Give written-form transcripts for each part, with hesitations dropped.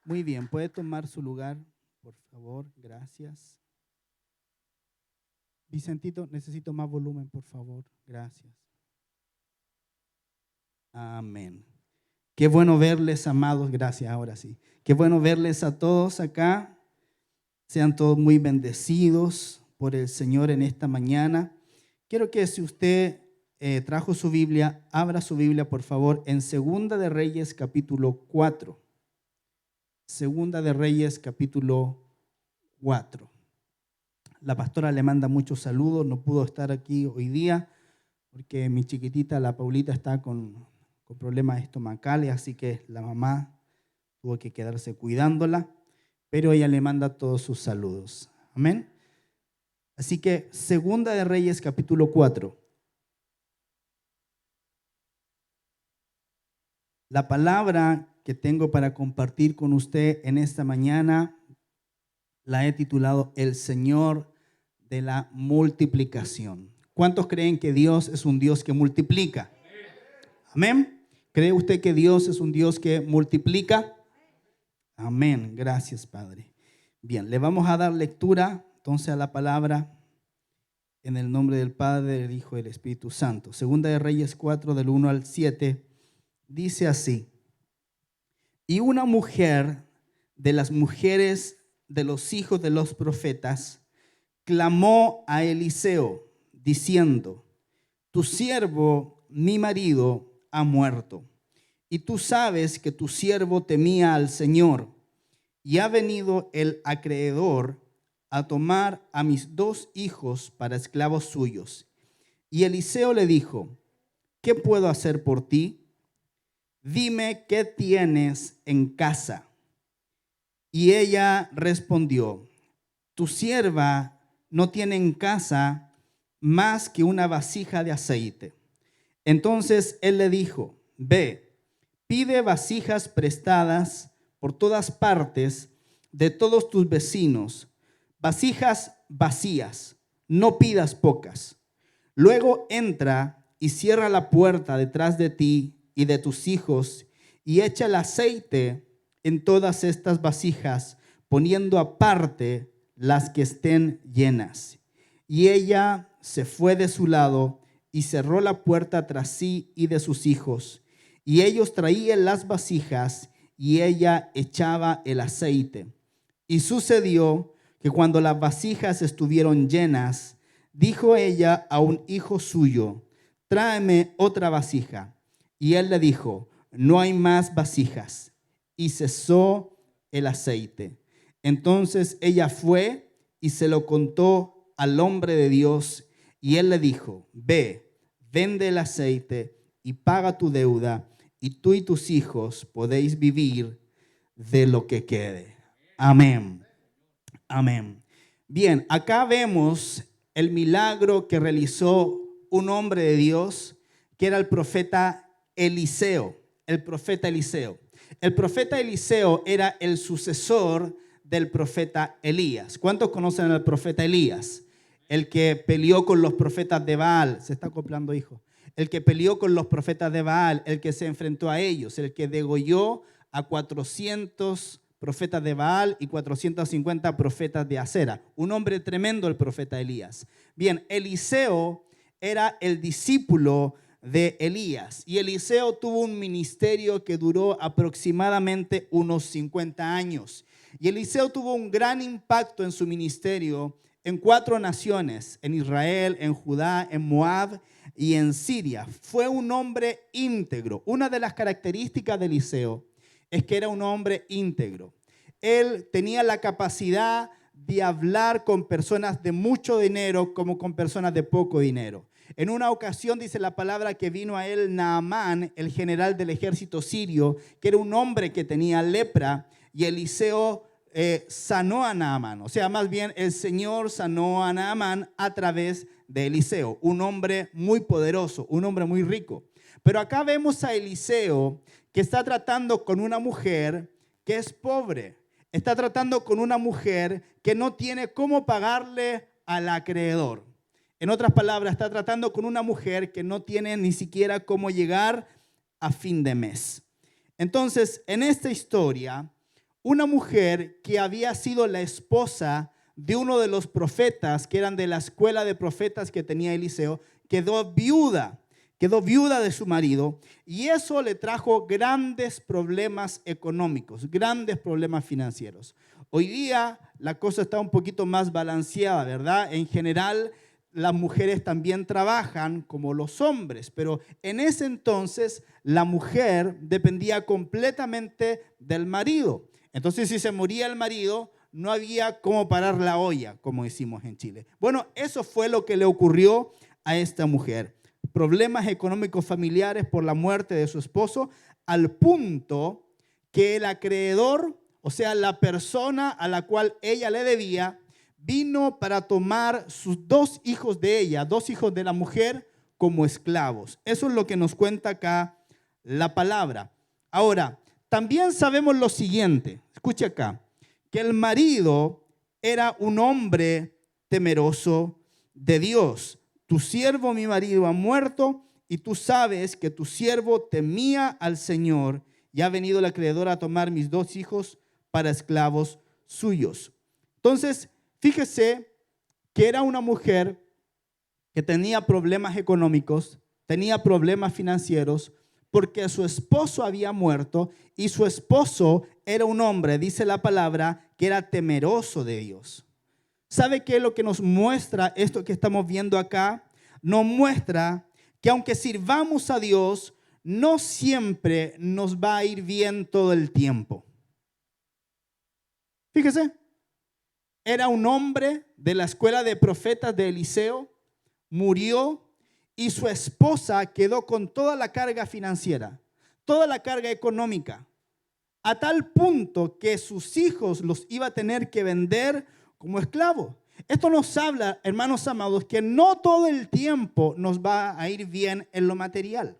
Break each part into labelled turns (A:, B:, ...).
A: Muy bien, puede tomar su lugar, por favor, gracias. Vicentito, necesito más volumen, por favor, gracias. Amén. Qué bueno verles, amados, gracias, ahora sí. Qué bueno verles a todos acá. Sean todos muy bendecidos por el Señor en esta mañana. Quiero que si usted trajo su Biblia, abra su Biblia, por favor, en Segunda de Reyes, capítulo 4. Segunda de Reyes, capítulo 4. La pastora le manda muchos saludos, no pudo estar aquí hoy día porque mi chiquitita, la Paulita, está con problemas estomacales, así que la mamá tuvo que quedarse cuidándola, pero ella le manda todos sus saludos. Amén. Así que Segunda de Reyes, capítulo 4. La palabra que tengo para compartir con usted en esta mañana la he titulado El Señor de la multiplicación. ¿Cuántos creen que Dios es un Dios que multiplica? Amén. ¿Cree usted que Dios es un Dios que multiplica? Amén. Gracias, Padre. Bien, le vamos a dar lectura entonces a la palabra en el nombre del Padre, del Hijo y del Espíritu Santo. Segunda de Reyes 4, del 1 al 7, dice así: Y una mujer de las mujeres de los hijos de los profetas clamó a Eliseo, diciendo: Tu siervo, mi marido, ha muerto, y tú sabes que tu siervo temía al Señor, y ha venido el acreedor a tomar a mis 2 hijos para esclavos suyos. Y Eliseo le dijo: ¿Qué puedo hacer por ti? Dime qué tienes en casa. Y ella respondió: Tu sierva no tiene en casa más que una vasija de aceite. Entonces él le dijo: Ve, pide vasijas prestadas por todas partes de todos tus vecinos, vasijas vacías, no pidas pocas. Luego entra y cierra la puerta detrás de ti y de tus hijos, y echa el aceite en todas estas vasijas, poniendo aparte las que estén llenas. Y ella se fue de su lado y cerró la puerta tras sí y de sus hijos. Y ellos traían las vasijas y ella echaba el aceite. Y sucedió que cuando las vasijas estuvieron llenas, dijo ella a un hijo suyo: Tráeme otra vasija. Y él le dijo: No hay más vasijas. Y cesó el aceite. Entonces ella fue y se lo contó al hombre de Dios, y él le dijo: Ve, vende el aceite y paga tu deuda, y tú y tus hijos podéis vivir de lo que quede. Amén. Amén. Bien, acá vemos el milagro que realizó un hombre de Dios, que era el profeta Eliseo. El profeta Eliseo. El profeta Eliseo era el sucesor del profeta Elías. ¿Cuántos conocen al profeta Elías? El que peleó con los profetas de Baal. Se está acoplando, hijo. El que peleó con los profetas de Baal, el que se enfrentó a ellos, el que degolló a 400 profetas de Baal y 450 profetas de Acera. Un hombre tremendo, el profeta Elías. Bien, Eliseo era el discípulo de Elías, y Eliseo tuvo un ministerio que duró aproximadamente unos 50 años. Y Eliseo tuvo un gran impacto en su ministerio en 4 naciones: en Israel, en Judá, en Moab y en Siria. Fue un hombre íntegro. Una de las características de Eliseo es que era un hombre íntegro. Él tenía la capacidad de hablar con personas de mucho dinero como con personas de poco dinero. En una ocasión dice la palabra que vino a él Naamán, el general del ejército sirio, que era un hombre que tenía lepra, y Eliseo sanó a Naamán. O sea, más bien el Señor sanó a Naamán a través de Eliseo, un hombre muy poderoso, un hombre muy rico. Pero acá vemos a Eliseo que está tratando con una mujer que es pobre. Está tratando con una mujer que no tiene cómo pagarle al acreedor. En otras palabras, está tratando con una mujer que no tiene ni siquiera cómo llegar a fin de mes. Entonces, en esta historia, una mujer que había sido la esposa de uno de los profetas, que eran de la escuela de profetas que tenía Eliseo, quedó viuda de su marido, y eso le trajo grandes problemas económicos, grandes problemas financieros. Hoy día la cosa está un poquito más balanceada, ¿verdad? En general, las mujeres también trabajan como los hombres, pero en ese entonces la mujer dependía completamente del marido. Entonces, si se moría el marido, no había cómo parar la olla, como decimos en Chile. Bueno, eso fue lo que le ocurrió a esta mujer. Problemas económicos familiares por la muerte de su esposo, al punto que el acreedor, o sea, la persona a la cual ella le debía, vino para tomar sus 2 hijos de ella, 2 hijos de la mujer, como esclavos. Eso es lo que nos cuenta acá la palabra. Ahora, también sabemos lo siguiente, escuche acá, que el marido era un hombre temeroso de Dios. Tu siervo, mi marido, ha muerto, y tú sabes que tu siervo temía al Señor, y ha venido el acreedor a tomar mis 2 hijos para esclavos suyos. Entonces, fíjese que era una mujer que tenía problemas económicos, tenía problemas financieros, porque su esposo había muerto, y su esposo era un hombre, dice la palabra, que era temeroso de Dios. ¿Sabe qué es lo que nos muestra esto que estamos viendo acá? Nos muestra que aunque sirvamos a Dios, no siempre nos va a ir bien todo el tiempo. Fíjese, era un hombre de la escuela de profetas de Eliseo, murió, y su esposa quedó con toda la carga financiera, toda la carga económica, a tal punto que sus hijos los iba a tener que vender como esclavos. Esto nos habla, hermanos amados, que no todo el tiempo nos va a ir bien en lo material.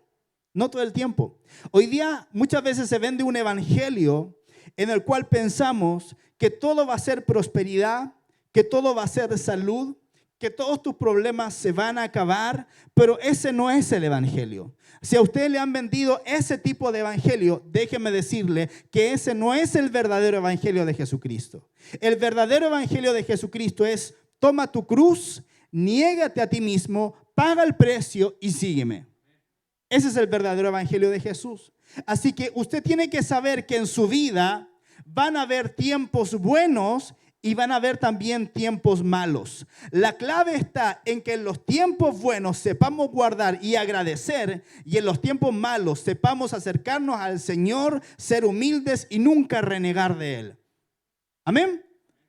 A: No todo el tiempo. Hoy día muchas veces se vende un evangelio en el cual pensamos que todo va a ser prosperidad, que todo va a ser salud, que todos tus problemas se van a acabar, pero ese no es el evangelio. Si a usted le han vendido ese tipo de evangelio, déjeme decirle que ese no es el verdadero evangelio de Jesucristo. El verdadero evangelio de Jesucristo es: toma tu cruz, niégate a ti mismo, paga el precio y sígueme. Ese es el verdadero evangelio de Jesús. Así que usted tiene que saber que en su vida van a haber tiempos buenos y van a haber también tiempos malos. La clave está en que en los tiempos buenos sepamos guardar y agradecer, y en los tiempos malos sepamos acercarnos al Señor, ser humildes y nunca renegar de Él. Amén.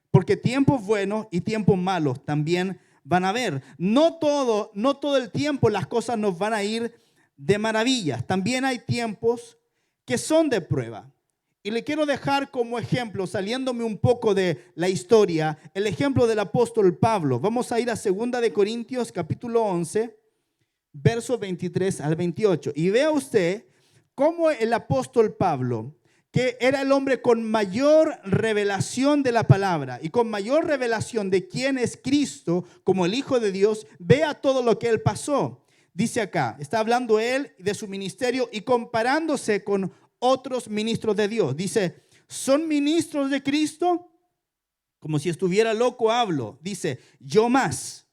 A: Porque tiempos buenos y tiempos malos también van a haber. No todo el tiempo las cosas nos van a ir de maravillas. También hay tiempos que son de prueba. Y le quiero dejar como ejemplo, saliéndome un poco de la historia, el ejemplo del apóstol Pablo. Vamos a ir a 2 de Corintios capítulo 11, versos 23 al 28. Y vea usted cómo el apóstol Pablo, que era el hombre con mayor revelación de la palabra y con mayor revelación de quién es Cristo como el Hijo de Dios, vea todo lo que él pasó. Dice acá, está hablando él de su ministerio y comparándose con otros ministros de Dios. Dice, ¿son ministros de Cristo? Como si estuviera loco hablo. Dice, yo más.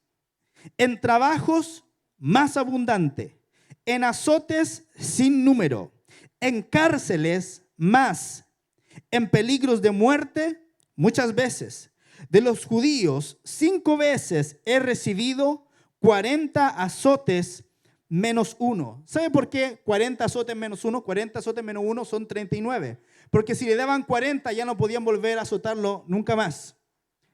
A: En trabajos más abundante. En azotes sin número. En cárceles más. En peligros de muerte muchas veces. De los judíos 5 veces he recibido 40 azotes menos 1. ¿Sabe por qué 40 azotes menos 1? 40 azotes menos 1 son 39. Porque si le daban 40 ya no podían volver a azotarlo nunca más.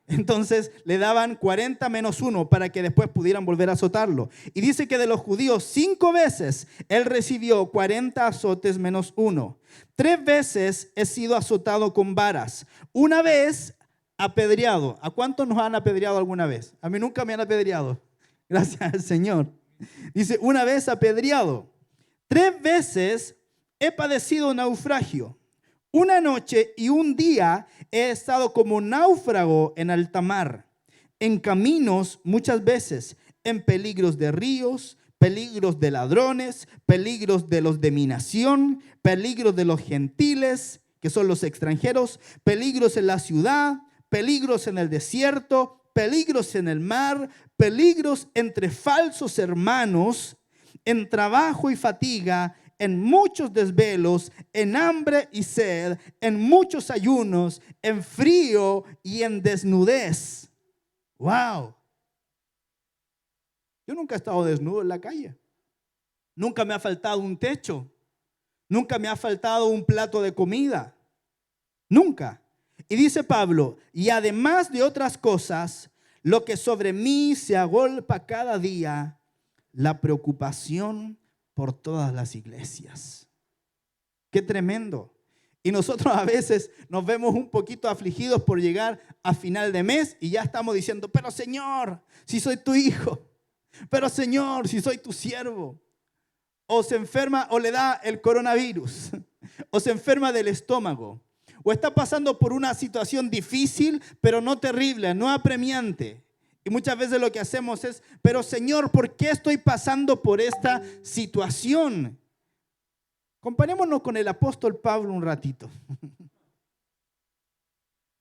A: Entonces le daban 40 menos 1 para que después pudieran volver a azotarlo. Y dice que de los judíos 5 veces él recibió 40 azotes menos 1. 3 veces he sido azotado con varas. 1 vez apedreado. ¿A cuántos nos han apedreado alguna vez? A mí nunca me han apedreado. Gracias al Señor. Dice, 1 vez apedreado. 3 veces he padecido naufragio. 1 noche y 1 día he estado como náufrago en alta mar, en caminos muchas veces, en peligros de ríos, peligros de ladrones, peligros de los de mi nación, peligros de los gentiles que son los extranjeros, peligros en la ciudad, peligros en el desierto, peligros en el mar, peligros entre falsos hermanos, en trabajo y fatiga, en muchos desvelos, en hambre y sed, en muchos ayunos, en frío y en desnudez. ¡Wow! Yo nunca he estado desnudo en la calle. Nunca me ha faltado un techo. Nunca me ha faltado un plato de comida. Nunca. Y dice Pablo, y además de otras cosas, lo que sobre mí se agolpa cada día, la preocupación por todas las iglesias. Qué tremendo. Y nosotros a veces nos vemos un poquito afligidos por llegar a final de mes y ya estamos diciendo, pero Señor, si soy tu hijo, pero Señor, si soy tu siervo. O se enferma o le da el coronavirus, o se enferma del estómago, o está pasando por una situación difícil, pero no terrible, no apremiante. Y muchas veces lo que hacemos es, pero Señor, ¿por qué estoy pasando por esta situación? Comparémonos con el apóstol Pablo un ratito.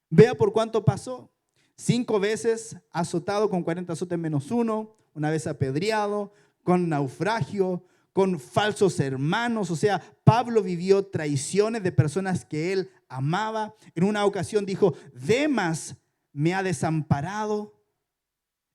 A: Vea por cuánto pasó. 5 veces azotado con 40 azotes menos 1, una vez apedreado, con naufragio, con falsos hermanos. O sea, Pablo vivió traiciones de personas que él amaba. En una ocasión dijo, Demas me ha desamparado.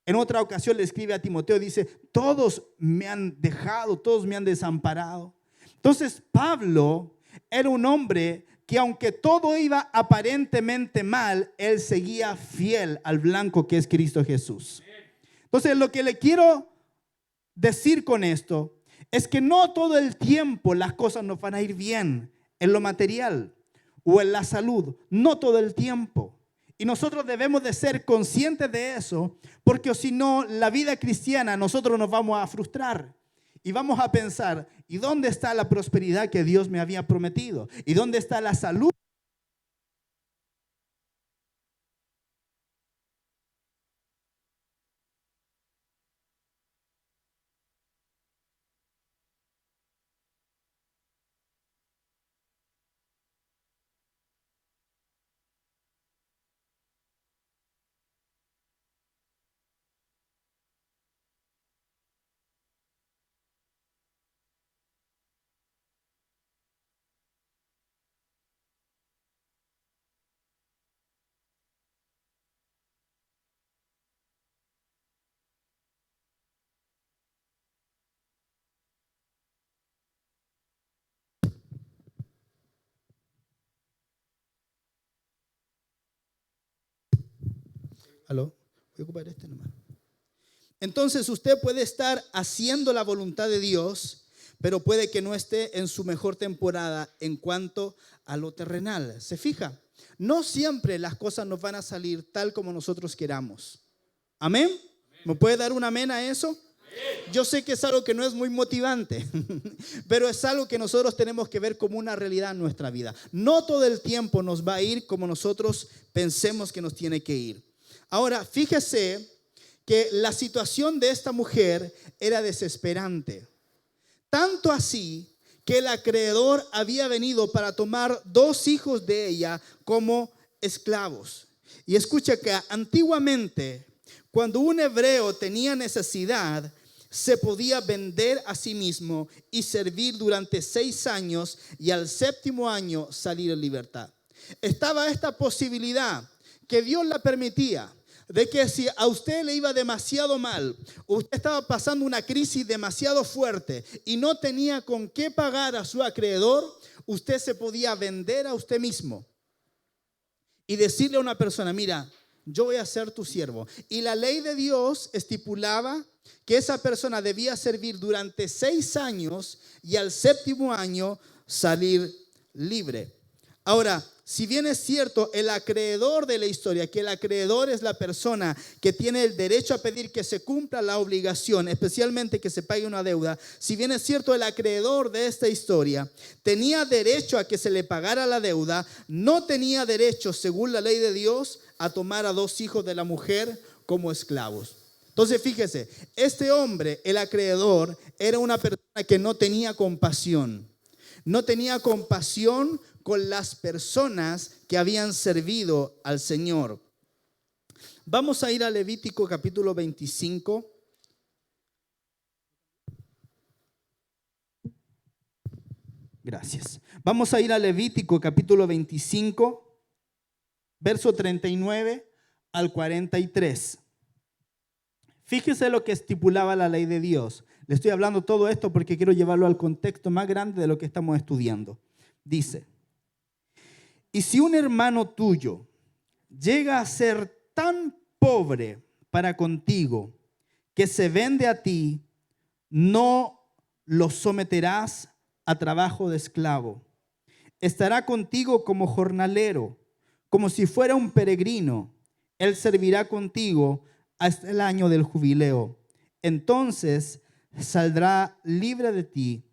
A: En otra ocasión le escribe a Timoteo, dice, todos me han dejado, todos me han desamparado. Entonces Pablo era un hombre que aunque todo iba aparentemente mal, él seguía fiel al blanco que es Cristo Jesús. Entonces lo que le quiero decir con esto es que no todo el tiempo las cosas nos van a ir bien en lo material o en la salud, no todo el tiempo. Y nosotros debemos de ser conscientes de eso, porque si no, la vida cristiana nosotros nos vamos a frustrar. Y vamos a pensar, ¿y dónde está la prosperidad que Dios me había prometido? ¿Y dónde está la salud? ¿Aló? Voy a ocupar este nomás. Entonces usted puede estar haciendo la voluntad de Dios, pero puede que no esté en su mejor temporada en cuanto a lo terrenal. ¿Se fija? No siempre las cosas nos van a salir tal como nosotros queramos. ¿Amén? ¿Me puede dar un amén a eso? Yo sé que es algo que no es muy motivante, pero es algo que nosotros tenemos que ver como una realidad en nuestra vida. No todo el tiempo nos va a ir como nosotros pensemos que nos tiene que ir. Ahora, fíjese que la situación de esta mujer era desesperante. Tanto así que el acreedor había venido para tomar 2 hijos de ella como esclavos. Y escucha que antiguamente, cuando un hebreo tenía necesidad, se podía vender a sí mismo y servir durante 6 años y al 7º año salir en libertad. Estaba esta posibilidad que Dios la permitía, de que si a usted le iba demasiado mal, usted estaba pasando una crisis demasiado fuerte y no tenía con qué pagar a su acreedor, usted se podía vender a usted mismo y decirle a una persona, mira, yo voy a ser tu siervo. Y la ley de Dios estipulaba que esa persona debía servir durante 6 años y al 7º año salir libre. Ahora, si bien es cierto, el acreedor de la historia, que el acreedor es la persona que tiene el derecho a pedir que se cumpla la obligación, especialmente que se pague una deuda, si bien es cierto, el acreedor de esta historia tenía derecho a que se le pagara la deuda, no tenía derecho, según la ley de Dios, a tomar a 2 hijos de la mujer como esclavos. Entonces, fíjese, este hombre, el acreedor, era una persona que no tenía compasión. No tenía compasión con las personas que habían servido al Señor. Vamos a ir a Levítico capítulo 25. Gracias. Vamos a ir a Levítico capítulo 25, verso 39 al 43. Fíjese lo que estipulaba la ley de Dios. Le estoy hablando todo esto porque quiero llevarlo al contexto más grande de lo que estamos estudiando. Dice: y si un hermano tuyo llega a ser tan pobre para contigo que se vende a ti, no lo someterás a trabajo de esclavo. Estará contigo como jornalero, como si fuera un peregrino. Él servirá contigo hasta el año del jubileo. Entonces saldrá libre de ti,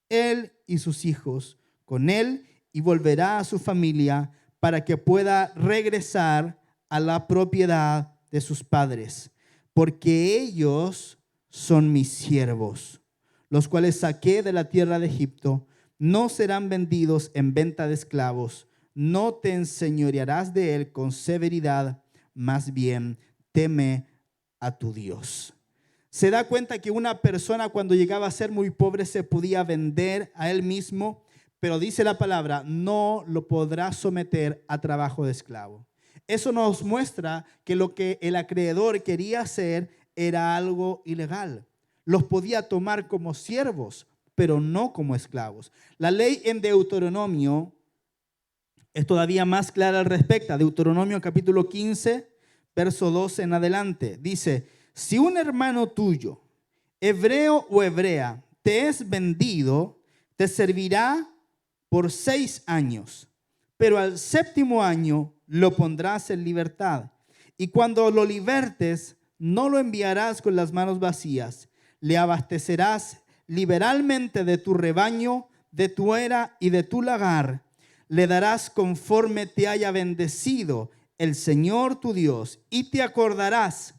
A: él y sus hijos con él, y volverá a su familia para que pueda regresar a la propiedad de sus padres, porque ellos son mis siervos, los cuales saqué de la tierra de Egipto. No serán vendidos en venta de esclavos. No te enseñorearás de él con severidad, más bien teme a tu Dios. Se da cuenta que una persona cuando llegaba a ser muy pobre se podía vender a él mismo, pero dice la palabra, no lo podrá someter a trabajo de esclavo. Eso nos muestra que lo que el acreedor quería hacer era algo ilegal. Los podía tomar como siervos, pero no como esclavos. La ley en Deuteronomio es todavía más clara al respecto. Deuteronomio capítulo 15, verso 12 en adelante. Dice: si un hermano tuyo, hebreo o hebrea, te es vendido, te servirá por 6 años, pero al 7º año lo pondrás en libertad. Y cuando lo libertes, no lo enviarás con las manos vacías. Le abastecerás liberalmente de tu rebaño, de tu era y de tu lagar. Le darás conforme te haya bendecido el Señor tu Dios, y te acordarás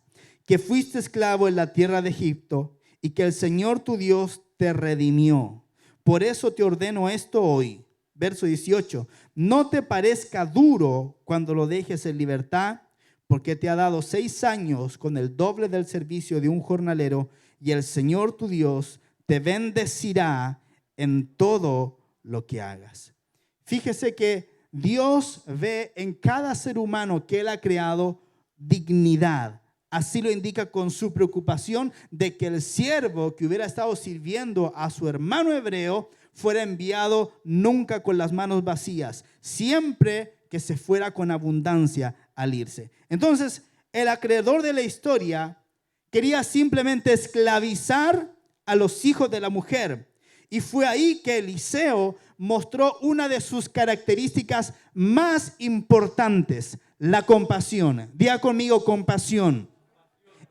A: que fuiste esclavo en la tierra de Egipto y que el Señor tu Dios te redimió. Por eso te ordeno esto hoy. Verso 18. No te parezca duro cuando lo dejes en libertad, porque te ha dado 6 años con el doble del servicio de un jornalero, y el Señor tu Dios te bendecirá en todo lo que hagas. Fíjese que Dios ve en cada ser humano que Él ha creado dignidad. Así lo indica con su preocupación de que el siervo que hubiera estado sirviendo a su hermano hebreo fuera enviado nunca con las manos vacías, siempre que se fuera con abundancia al irse. Entonces, el acreedor de la historia quería simplemente esclavizar a los hijos de la mujer. Y fue ahí que Eliseo mostró una de sus características más importantes, la compasión. Diga conmigo, compasión.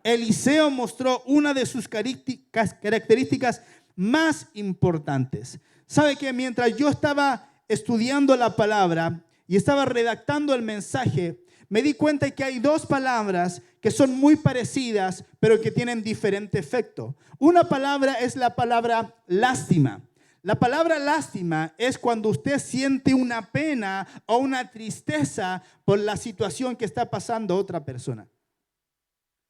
A: Eliseo mostró una de sus características más importantes. ¿Sabe que mientras yo estaba estudiando la palabra y estaba redactando el mensaje, me di cuenta que hay 2 palabras que son muy parecidas, pero que tienen diferente efecto? Una palabra es la palabra lástima. La palabra lástima es cuando usted siente una pena o una tristeza por la situación que está pasando otra persona.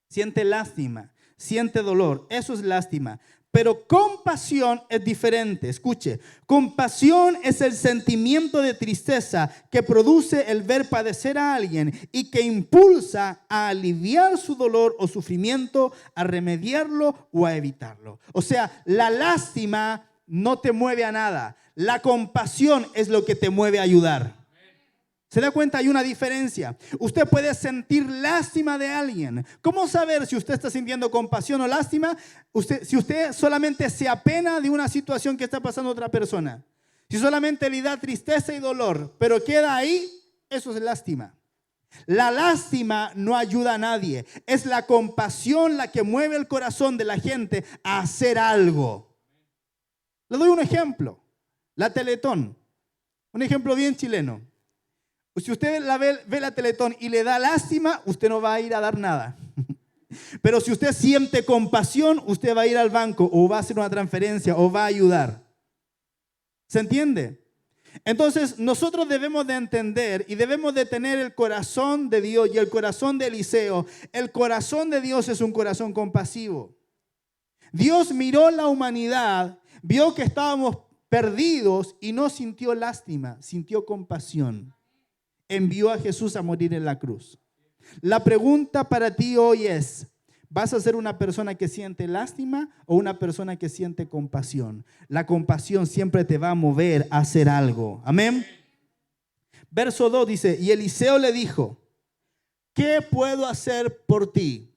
A: Siente lástima, siente dolor, eso es lástima. Pero compasión es diferente. Escuche, compasión es el sentimiento de tristeza que produce el ver padecer a alguien y que impulsa a aliviar su dolor o sufrimiento, a remediarlo o a evitarlo. O sea, la lástima no te mueve a nada. La compasión es lo que te mueve a ayudar. ¿Se da cuenta? Hay una diferencia. Usted puede sentir lástima de alguien. ¿Cómo saber si usted está sintiendo compasión o lástima? Si usted solamente se apena de una situación que está pasando a otra persona. Si solamente le da tristeza y dolor, pero queda ahí, eso es lástima. La lástima no ayuda a nadie. Es la compasión la que mueve el corazón de la gente a hacer algo. Le doy un ejemplo. La Teletón. Un ejemplo bien chileno. Si usted ve la Teletón y le da lástima, usted no va a ir a dar nada. Pero si usted siente compasión, usted va a ir al banco o va a hacer una transferencia o va a ayudar. ¿Se entiende? Entonces nosotros debemos de entender y debemos de tener el corazón de Dios y el corazón de Eliseo. El corazón de Dios es un corazón compasivo. Dios miró la humanidad, vio que estábamos perdidos y no sintió lástima, sintió compasión. Envió a Jesús a morir en la cruz. La pregunta para ti hoy es: ¿vas a ser una persona que siente lástima o una persona que siente compasión? La compasión siempre te va a mover a hacer algo. Amén. Verso 2 dice: y Eliseo le dijo, ¿qué puedo hacer por ti?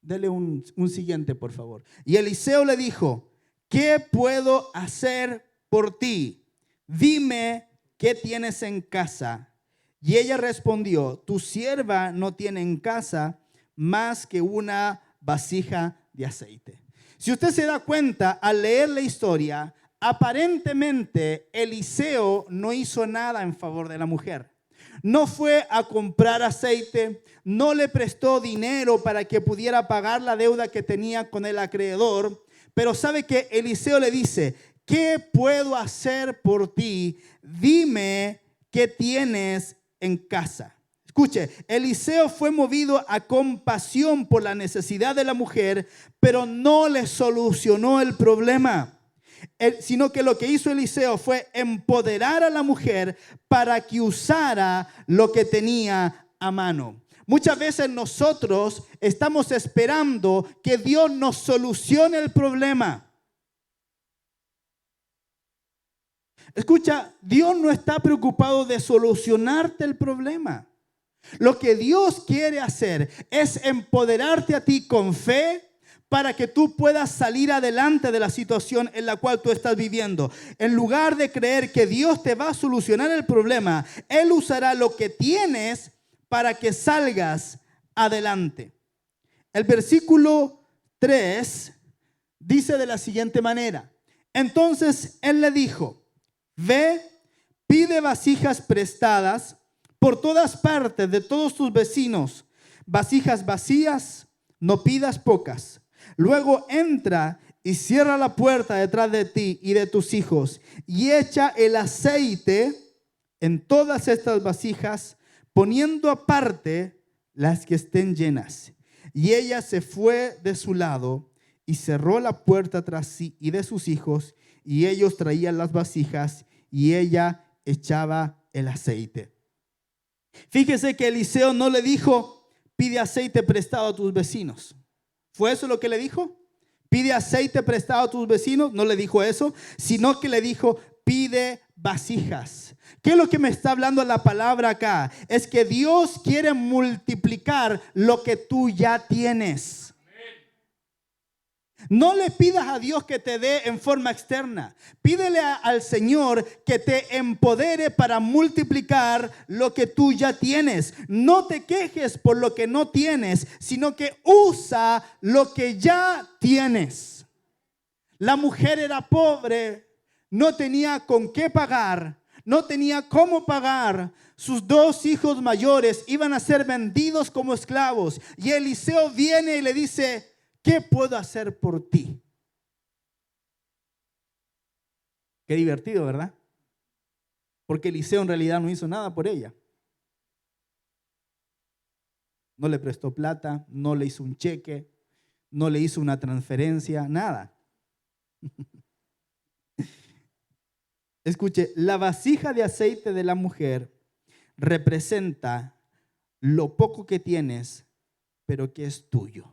A: Dele un siguiente, por favor. Y Eliseo le dijo, ¿qué puedo hacer por ti? Dime, ¿qué tienes en casa? Y ella respondió, tu sierva no tiene en casa más que una vasija de aceite. Si usted se da cuenta al leer la historia, aparentemente Eliseo no hizo nada en favor de la mujer. No fue a comprar aceite, no le prestó dinero para que pudiera pagar la deuda que tenía con el acreedor. Pero sabe que Eliseo le dice, ¿qué puedo hacer por ti? Dime qué tienes en casa. Escuche, Eliseo fue movido a compasión por la necesidad de la mujer, pero no le solucionó el problema. Sino que lo que hizo Eliseo fue empoderar a la mujer para que usara lo que tenía a mano. Muchas veces nosotros estamos esperando que Dios nos solucione el problema. Escucha, Dios no está preocupado de solucionarte el problema. Lo que Dios quiere hacer es empoderarte a ti con fe para que tú puedas salir adelante de la situación en la cual tú estás viviendo. En lugar de creer que Dios te va a solucionar el problema, Él usará lo que tienes para que salgas adelante. El versículo 3 dice de la siguiente manera: entonces Él le dijo, ve, pide vasijas prestadas por todas partes de todos tus vecinos, vasijas vacías, no pidas pocas. Luego entra y cierra la puerta detrás de ti y de tus hijos y echa el aceite en todas estas vasijas, poniendo aparte las que estén llenas. Y ella se fue de su lado y cerró la puerta tras sí y de sus hijos, y ellos traían las vasijas y ella echaba el aceite. Fíjese que Eliseo no le dijo, pide aceite prestado a tus vecinos. ¿Fue eso lo que le dijo? Pide aceite prestado a tus vecinos. No le dijo eso, sino que le dijo, pide vasijas. ¿Qué es lo que me está hablando la palabra acá? Es que Dios quiere multiplicar lo que tú ya tienes. No le pidas a Dios que te dé en forma externa. Pídele al Señor que te empodere para multiplicar lo que tú ya tienes. No te quejes por lo que no tienes, sino que usa lo que ya tienes. La mujer era pobre, no tenía con qué pagar, no tenía cómo pagar. Sus dos hijos mayores iban a ser vendidos como esclavos. Y Eliseo viene y le dice, ¿qué puedo hacer por ti? Qué divertido, ¿verdad? Porque Eliseo en realidad no hizo nada por ella. No le prestó plata, no le hizo un cheque, no le hizo una transferencia, nada. Escuche, la vasija de aceite de la mujer representa lo poco que tienes, pero que es tuyo.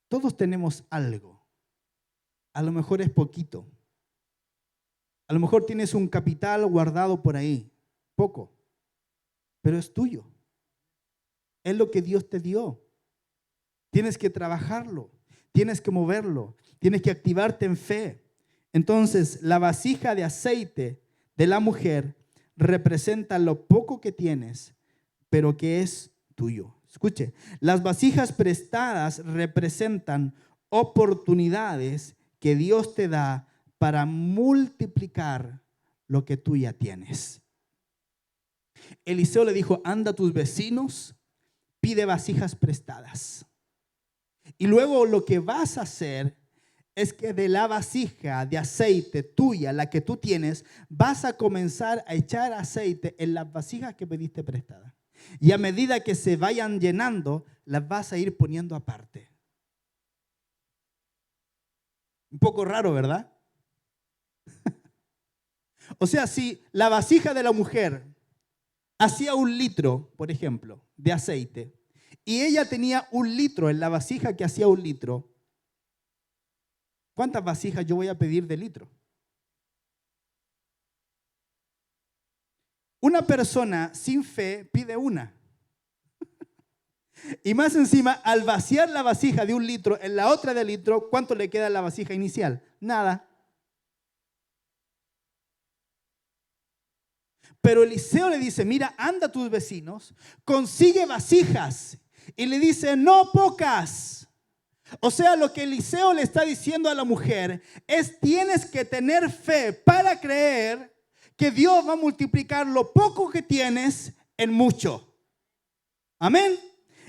A: Todos tenemos algo. A lo mejor es poquito. A lo mejor tienes un capital guardado por ahí, poco, pero es tuyo. Es lo que Dios te dio. Tienes que trabajarlo, tienes que moverlo, tienes que activarte en fe. Entonces, la vasija de aceite de la mujer representa lo poco que tienes, pero que es tuyo. Escuche, las vasijas prestadas representan oportunidades que Dios te da para multiplicar lo que tú ya tienes. Eliseo le dijo, anda a tus vecinos, pide vasijas prestadas. Y luego lo que vas a hacer es que de la vasija de aceite tuya, la que tú tienes, vas a comenzar a echar aceite en las vasijas que pediste prestadas. Y a medida que se vayan llenando, las vas a ir poniendo aparte. Un poco raro, ¿verdad? O sea, si la vasija de la mujer hacía 1 litro, por ejemplo, de aceite, y ella tenía 1 litro en la vasija que hacía 1 litro, ¿cuántas vasijas yo voy a pedir de litro? Una persona sin fe pide una. Y más encima, al vaciar la vasija de 1 litro en la otra de litro, ¿cuánto le queda a la vasija inicial? Nada. Pero Eliseo le dice, mira, anda a tus vecinos, consigue vasijas. Y le dice, no pocas. O sea, lo que Eliseo le está diciendo a la mujer es, tienes que tener fe para creer que Dios va a multiplicar lo poco que tienes en mucho. Amén.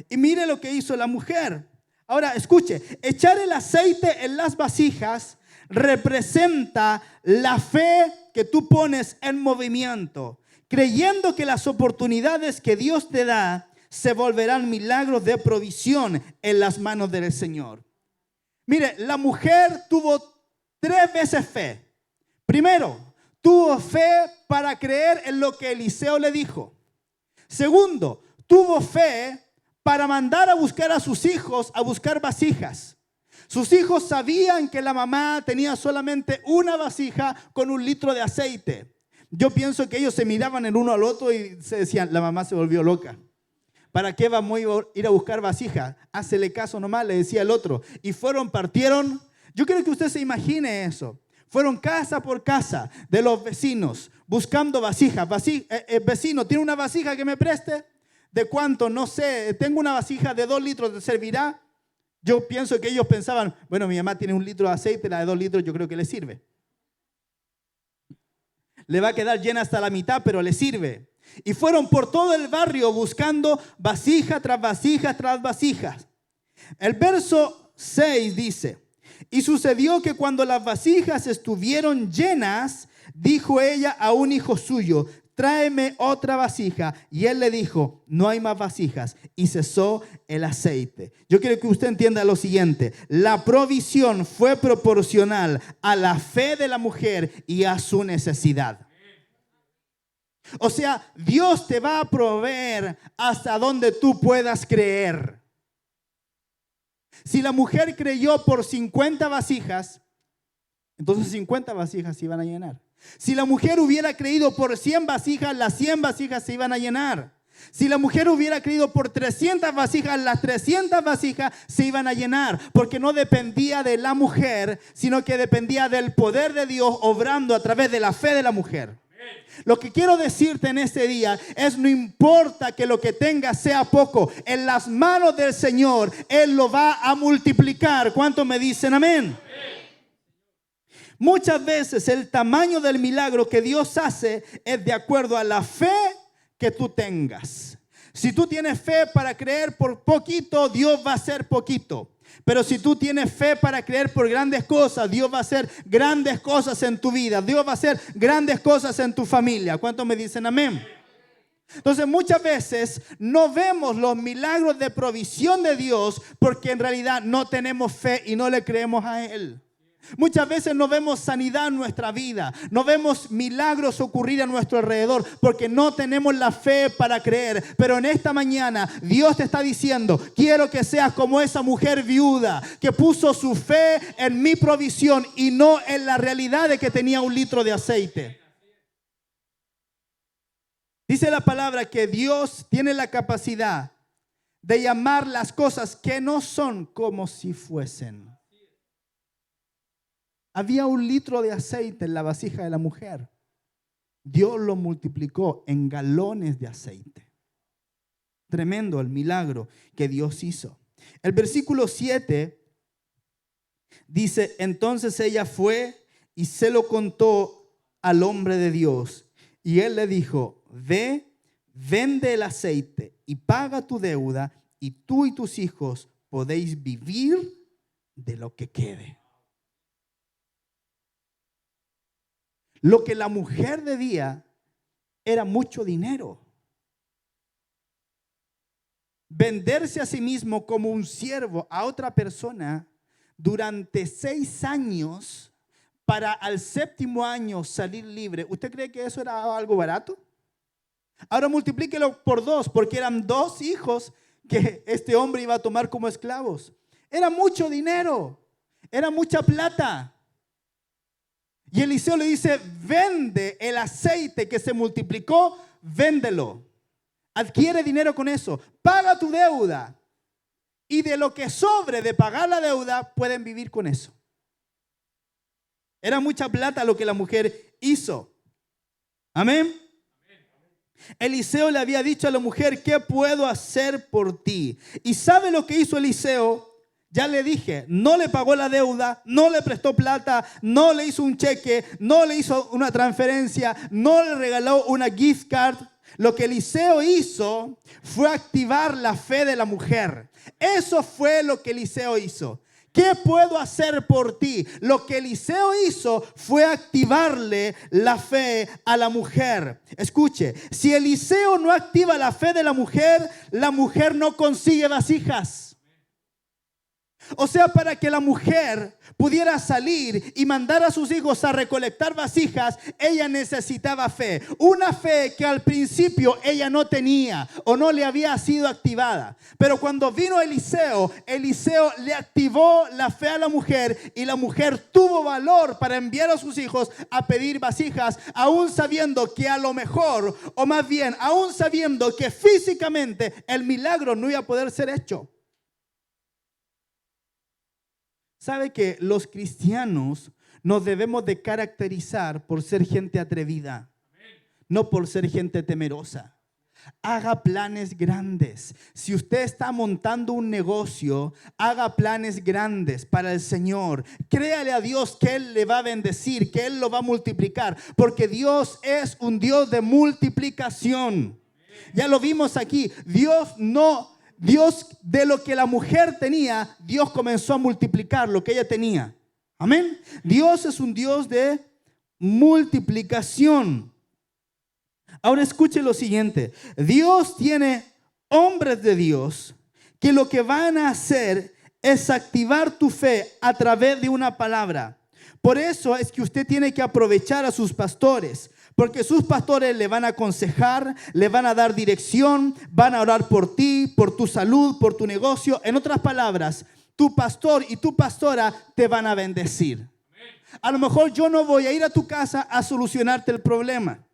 A: Y mire lo que hizo la mujer. Ahora, escuche, echar el aceite en las vasijas representa la fe que tú pones en movimiento, creyendo que las oportunidades que Dios te da se volverán milagros de provisión en las manos del Señor. Mire, la mujer tuvo 3 veces fe. Primero, tuvo fe para creer en lo que Eliseo le dijo. Segundo, tuvo fe para mandar a buscar a sus hijos a buscar vasijas. Sus hijos sabían que la mamá tenía solamente una vasija con 1 litro de aceite. Yo pienso que ellos se miraban el uno al otro y se decían, la mamá se volvió loca. ¿Para qué vamos a ir a buscar vasijas? Hácele caso nomás, le decía el otro. Y partieron. Yo quiero que usted se imagine eso. Fueron casa por casa de los vecinos buscando vasijas. Vecino, ¿tiene una vasija que me preste? ¿De cuánto? No sé. Tengo una vasija de 2 litros, ¿te servirá? Yo pienso que ellos pensaban, bueno, mi mamá tiene 1 litro de aceite, la de 2 litros yo creo que le sirve. Le va a quedar llena hasta la mitad, pero le sirve. Y fueron por todo el barrio buscando vasija tras vasija tras vasijas. El verso 6 dice, y sucedió que cuando las vasijas estuvieron llenas, dijo ella a un hijo suyo, tráeme otra vasija. Y él le dijo, no hay más vasijas. Y cesó el aceite. Yo quiero que usted entienda lo siguiente. La provisión fue proporcional a la fe de la mujer y a su necesidad. O sea, Dios te va a proveer hasta donde tú puedas creer. Si la mujer creyó por 50 vasijas, entonces 50 vasijas se iban a llenar. Si la mujer hubiera creído por 100 vasijas, las 100 vasijas se iban a llenar. Si la mujer hubiera creído por 300 vasijas, las 300 vasijas se iban a llenar. Porque no dependía de la mujer, sino que dependía del poder de Dios obrando a través de la fe de la mujer. Lo que quiero decirte en este día es, no importa que lo que tengas sea poco, en las manos del Señor Él lo va a multiplicar. ¿Cuántos me dicen amén? Muchas veces el tamaño del milagro que Dios hace es de acuerdo a la fe que tú tengas. Si tú tienes fe para creer por poquito, Dios va a hacer poquito. Pero si tú tienes fe para creer por grandes cosas, Dios va a hacer grandes cosas en tu vida. Dios va a hacer grandes cosas en tu familia. ¿Cuántos me dicen amén? Entonces muchas veces no vemos los milagros de provisión de Dios porque en realidad no tenemos fe y no le creemos a Él. Muchas veces no vemos sanidad en nuestra vida, no vemos milagros ocurrir a nuestro alrededor porque no tenemos la fe para creer. Pero en esta mañana Dios te está diciendo, quiero que seas como esa mujer viuda que puso su fe en mi provisión y no en la realidad de que tenía 1 litro de aceite. Dice la palabra que Dios tiene la capacidad de llamar las cosas que no son como si fuesen. Había 1 litro de aceite en la vasija de la mujer. Dios lo multiplicó en galones de aceite. Tremendo el milagro que Dios hizo. El versículo 7 dice, entonces ella fue y se lo contó al hombre de Dios. Y él le dijo, ve, vende el aceite y paga tu deuda y tú y tus hijos podéis vivir de lo que quede. lo que la mujer debía era mucho dinero. Venderse a sí mismo como un siervo a otra persona durante 6 años para al 7º año salir libre. ¿Usted cree que eso era algo barato? Ahora multiplíquelo por 2, porque eran 2 hijos que este hombre iba a tomar como esclavos. Era mucho dinero, era mucha plata. Y Eliseo le dice, vende el aceite que se multiplicó, véndelo. Adquiere dinero con eso, paga tu deuda. Y de lo que sobre de pagar la deuda, pueden vivir con eso. Era mucha plata lo que la mujer hizo. Amén. Eliseo le había dicho a la mujer, ¿qué puedo hacer por ti? ¿Y sabe lo que hizo Eliseo? Ya le dije, no le pagó la deuda, no le prestó plata, no le hizo un cheque, no le hizo una transferencia, no le regaló una gift card. Lo que Eliseo hizo fue activar la fe de la mujer. Eso fue lo que Eliseo hizo. ¿Qué puedo hacer por ti? Lo que Eliseo hizo fue activarle la fe a la mujer. Escuche, si Eliseo no activa la fe de la mujer no consigue vasijas. O sea, para que la mujer pudiera salir y mandar a sus hijos a recolectar vasijas, ella necesitaba fe. Una fe que al principio ella no tenía o no le había sido activada. Pero cuando vino Eliseo le activó la fe a la mujer y la mujer tuvo valor para enviar a sus hijos a pedir vasijas, aún sabiendo que a lo mejor, o más bien, aún sabiendo que físicamente el milagro no iba a poder ser hecho. ¿Sabe que los cristianos nos debemos de caracterizar por ser gente atrevida, no por ser gente temerosa? Haga planes grandes. Si usted está montando un negocio, haga planes grandes para el Señor. Créale a Dios que Él le va a bendecir, que Él lo va a multiplicar, porque Dios es un Dios de multiplicación. Ya lo vimos aquí. Dios de lo que la mujer tenía, Dios comenzó a multiplicar lo que ella tenía. Amén. Dios es un Dios de multiplicación. Ahora escuche lo siguiente. Dios tiene hombres de Dios que lo que van a hacer es activar tu fe a través de una palabra. Por eso es que usted tiene que aprovechar a sus pastores. Porque sus pastores le van a aconsejar, le van a dar dirección, van a orar por ti, por tu salud, por tu negocio. En otras palabras, tu pastor y tu pastora te van a bendecir. A lo mejor yo no voy a ir a tu casa a solucionarte el problema.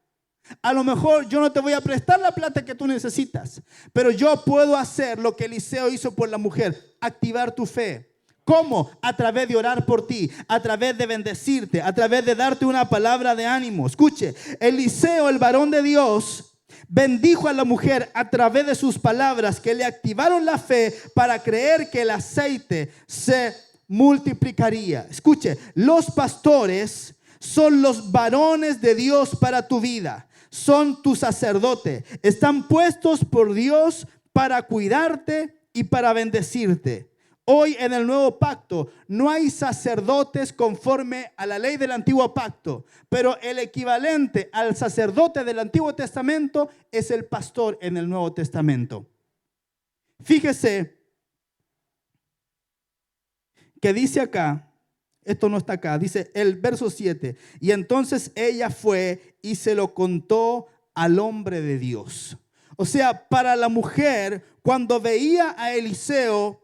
A: A lo mejor yo no te voy a prestar la plata que tú necesitas. Pero yo puedo hacer lo que Eliseo hizo por la mujer, activar tu fe. ¿Cómo? A través de orar por ti, a través de bendecirte, a través de darte una palabra de ánimo. Escuche, Eliseo, el varón de Dios, bendijo a la mujer a través de sus palabras que le activaron la fe para creer que el aceite se multiplicaría. Escuche, los pastores son los varones de Dios para tu vida. Son tu sacerdote. Están puestos por Dios para cuidarte y para bendecirte. Hoy en el nuevo pacto no hay sacerdotes conforme a la ley del antiguo pacto, pero el equivalente al sacerdote del Antiguo Testamento es el pastor en el Nuevo Testamento. Fíjese que dice acá, esto no está acá, dice el verso 7, y entonces ella fue y se lo contó al hombre de Dios. O sea, para la mujer, cuando veía a Eliseo,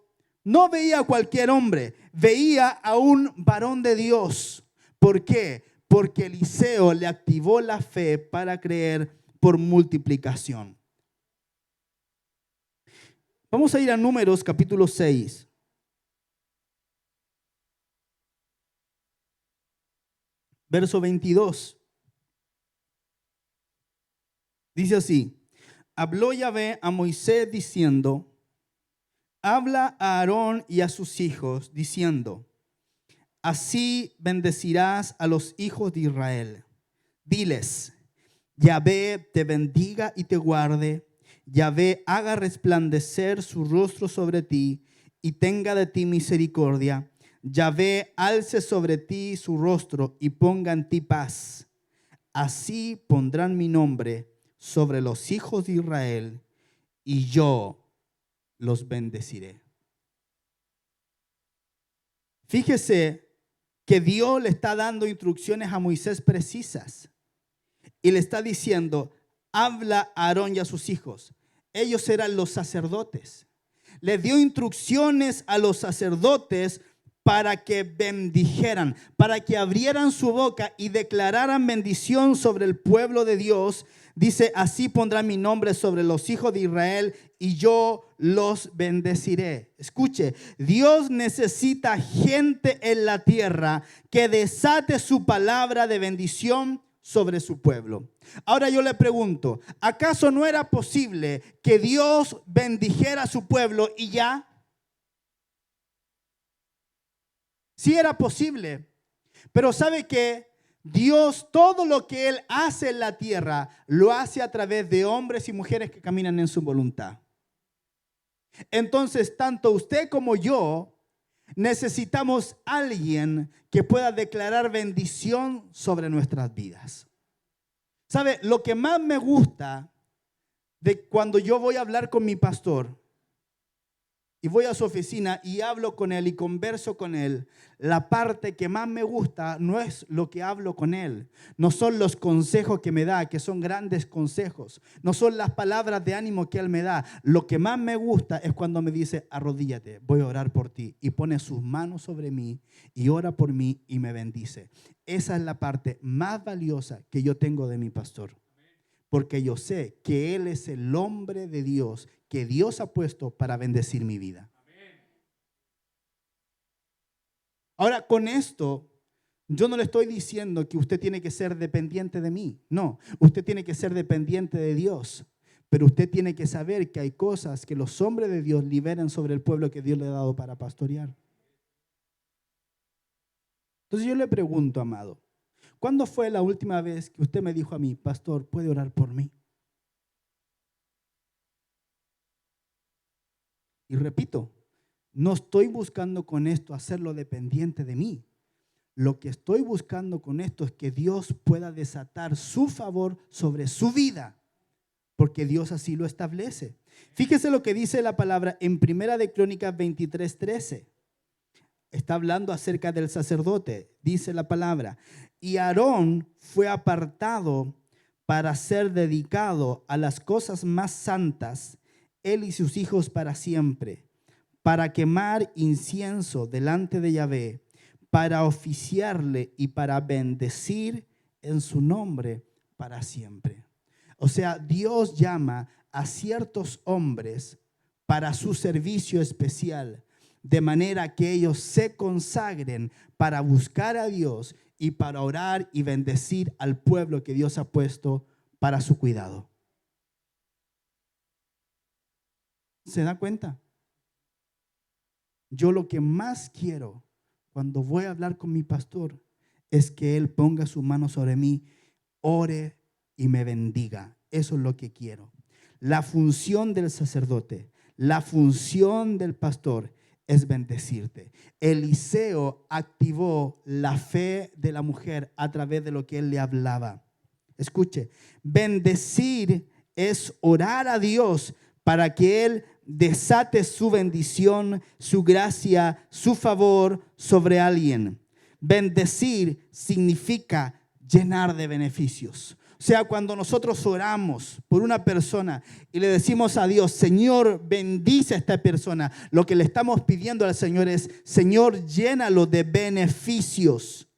A: no veía a cualquier hombre, veía a un varón de Dios. ¿Por qué? Porque Eliseo le activó la fe para creer por multiplicación. Vamos a ir a Números capítulo 6. Verso 22. Dice así: habló Yahvé a Moisés diciendo: habla a Aarón y a sus hijos, diciendo: así bendecirás a los hijos de Israel. Diles: Yahvé te bendiga y te guarde. Yahvé haga resplandecer su rostro sobre ti y tenga de ti misericordia. Yahvé alce sobre ti su rostro y ponga en ti paz. así pondrán mi nombre sobre los hijos de Israel y yo los bendeciré. Fíjese que Dios le está dando instrucciones a Moisés precisas y le está diciendo, habla a Aarón y a sus hijos. Ellos eran los sacerdotes. Le dio instrucciones a los sacerdotes para que bendijeran, para que abrieran su boca y declararan bendición sobre el pueblo de Dios. Dice, así pondrá mi nombre sobre los hijos de Israel y yo los bendeciré. Escuche, Dios necesita gente en la tierra que desate su palabra de bendición sobre su pueblo. Ahora yo le pregunto, ¿acaso no era posible que Dios bendijera a su pueblo y ya? Sí era posible, pero ¿sabe qué? Dios, todo lo que Él hace en la tierra, lo hace a través de hombres y mujeres que caminan en su voluntad. Entonces, tanto usted como yo necesitamos a alguien que pueda declarar bendición sobre nuestras vidas. ¿Sabe? Lo que más me gusta de cuando yo voy a hablar con mi pastor y voy a su oficina y hablo con él y converso con él, la parte que más me gusta no es lo que hablo con él, no son los consejos que me da, que son grandes consejos, no son las palabras de ánimo que él me da. Lo que más me gusta es cuando me dice, arrodíllate, voy a orar por ti, y pone sus manos sobre mí y ora por mí y me bendice. Esa es la parte más valiosa que yo tengo de mi pastor, porque yo sé que él es el hombre de Dios que Dios ha puesto para bendecir mi vida. Ahora, con esto, yo no le estoy diciendo que usted tiene que ser dependiente de mí. No, usted tiene que ser dependiente de Dios. Pero usted tiene que saber que hay cosas que los hombres de Dios liberan sobre el pueblo que Dios le ha dado para pastorear. Entonces yo le pregunto, amado, ¿cuándo fue la última vez que usted me dijo a mí, pastor, ¿puede orar por mí? Y repito, no estoy buscando con esto hacerlo dependiente de mí. Lo que estoy buscando con esto es que Dios pueda desatar su favor sobre su vida, porque Dios así lo establece. Fíjese lo que dice la palabra en Primera de Crónicas 23:13. Está hablando acerca del sacerdote. Dice la palabra, y Aarón fue apartado para ser dedicado a las cosas más santas, él y sus hijos para siempre, para quemar incienso delante de Yahvé, para oficiarle y para bendecir en su nombre para siempre. O sea, Dios llama a ciertos hombres para su servicio especial, de manera que ellos se consagren para buscar a Dios y para orar y bendecir al pueblo que Dios ha puesto para su cuidado. ¿Se da cuenta? Yo lo que más quiero cuando voy a hablar con mi pastor es que él ponga su mano sobre mí, ore y me bendiga. Eso es lo que quiero. La función del sacerdote, la función del pastor es bendecirte. Eliseo activó la fe de la mujer a través de lo que él le hablaba. Escuche, bendecir es orar a Dios para que Él desate su bendición, su gracia, su favor sobre alguien. Bendecir significa llenar de beneficios. O sea, cuando nosotros oramos por una persona y le decimos a Dios, Señor, bendice a esta persona, lo que le estamos pidiendo al Señor es, Señor, llénalo de beneficios.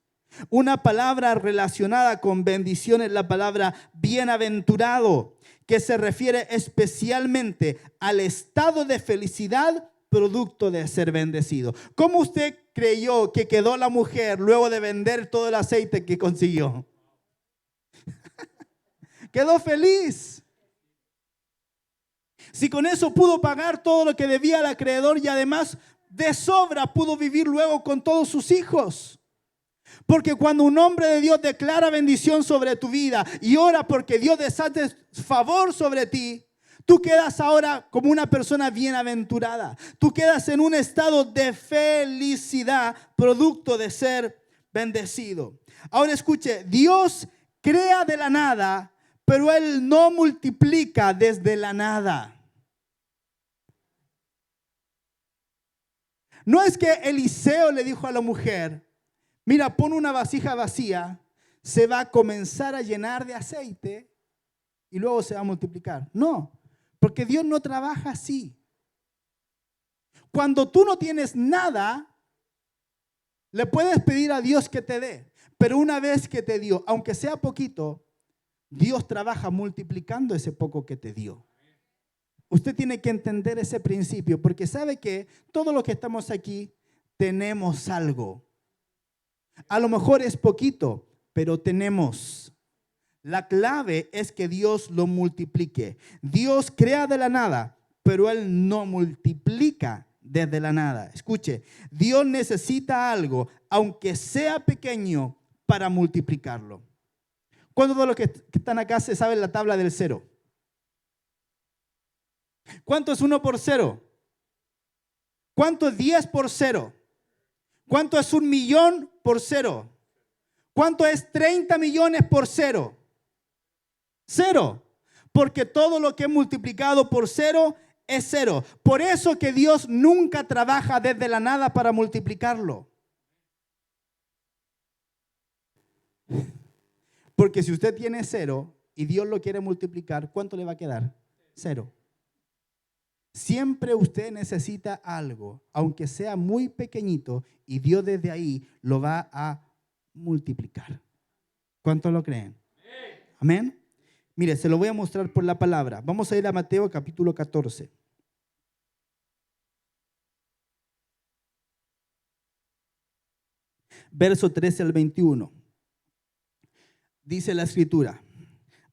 A: Una palabra relacionada con bendición es la palabra bienaventurado, que se refiere especialmente al estado de felicidad producto de ser bendecido. ¿Cómo usted creyó que quedó la mujer luego de vender todo el aceite que consiguió? Quedó feliz. Si con eso pudo pagar todo lo que debía al acreedor y además de sobra pudo vivir luego con todos sus hijos. Porque cuando un hombre de Dios declara bendición sobre tu vida y ora porque Dios desate favor sobre ti, tú quedas ahora como una persona bienaventurada. Tú quedas en un estado de felicidad producto de ser bendecido. Ahora escuche, Dios crea de la nada, pero Él no multiplica desde la nada. No es que Eliseo le dijo a la mujer, mira, pon una vasija vacía, se va a comenzar a llenar de aceite y luego se va a multiplicar. No, porque Dios no trabaja así. Cuando tú no tienes nada, le puedes pedir a Dios que te dé. Pero una vez que te dio, aunque sea poquito, Dios trabaja multiplicando ese poco que te dio. Usted tiene que entender ese principio, porque sabe que todos los que estamos aquí tenemos algo. A lo mejor es poquito, pero tenemos. La clave es que Dios lo multiplique. Dios crea de la nada, pero Él no multiplica desde la nada. Escuche, Dios necesita algo, aunque sea pequeño, para multiplicarlo. ¿Cuántos de los que están acá se saben la tabla del cero? ¿Cuánto es 1 por 0? ¿Cuánto es 10 por 0? ¿Cuánto es 1.000.000 por 0? ¿Cuánto es 30 millones por 0? 0. Porque todo lo que es multiplicado por 0 es 0. Por eso que Dios nunca trabaja desde la nada para multiplicarlo. Porque si usted tiene 0 y Dios lo quiere multiplicar, ¿cuánto le va a quedar? 0. Siempre usted necesita algo, aunque sea muy pequeñito, y Dios desde ahí lo va a multiplicar. ¿Cuántos lo creen? Amén. Mire, se lo voy a mostrar por la palabra. Vamos a ir a Mateo capítulo 14. Verso 13 al 21. Dice la escritura: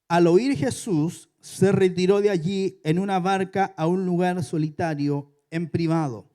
A: al oír Jesús, se retiró de allí en una barca a un lugar solitario en privado.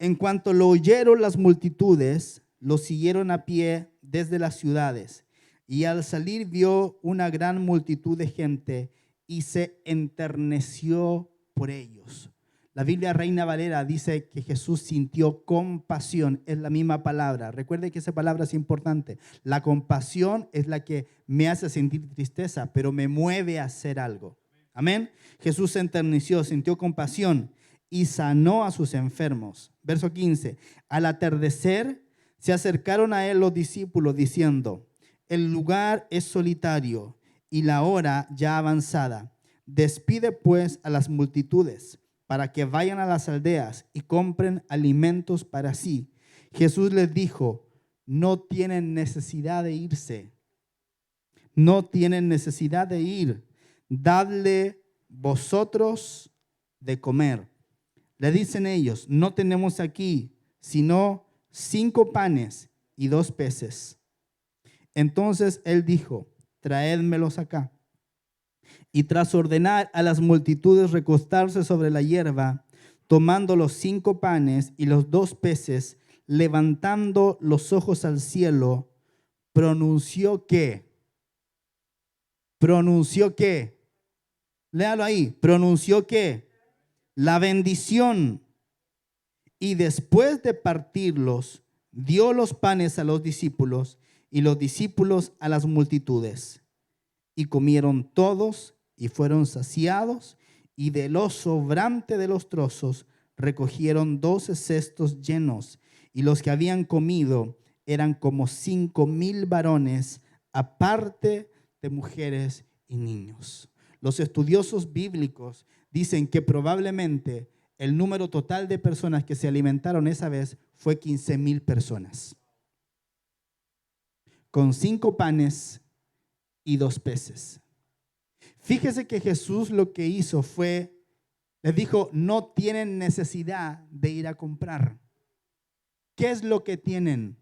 A: En cuanto lo oyeron las multitudes, lo siguieron a pie desde las ciudades. Y al salir vio una gran multitud de gente y se enterneció por ellos. La Biblia Reina Valera dice que Jesús sintió compasión, es la misma palabra. Recuerde que esa palabra es importante. La compasión es la que me hace sentir tristeza, pero me mueve a hacer algo. Amén. Jesús se enterneció, sintió compasión y sanó a sus enfermos. Verso 15. Al atardecer se acercaron a él los discípulos diciendo: el lugar es solitario y la hora ya avanzada. Despide pues a las multitudes para que vayan a las aldeas y compren alimentos para sí. Jesús les dijo: no tienen necesidad de irse. No tienen necesidad de ir. Dadle vosotros de comer. Le dicen ellos: no tenemos aquí sino 5 panes y 2 peces. Entonces él dijo: traédmelos acá. Y tras ordenar a las multitudes recostarse sobre la hierba, tomando los 5 panes y los 2 peces, levantando los ojos al cielo, pronunció ¿qué? Pronunció ¿qué? Léalo ahí. Pronunció ¿qué? La bendición. Y después de partirlos, dio los panes a los discípulos y los discípulos a las multitudes. Y comieron todos y fueron saciados, y de lo sobrante de los trozos recogieron 12 cestos llenos, y los que habían comido eran como 5.000 varones, aparte de mujeres y niños. Los estudiosos bíblicos dicen que probablemente el número total de personas que se alimentaron esa vez fue 15.000 personas, con 5 panes y 2 peces. Fíjese que Jesús lo que hizo fue, les dijo: no tienen necesidad de ir a comprar. ¿Qué es lo que tienen?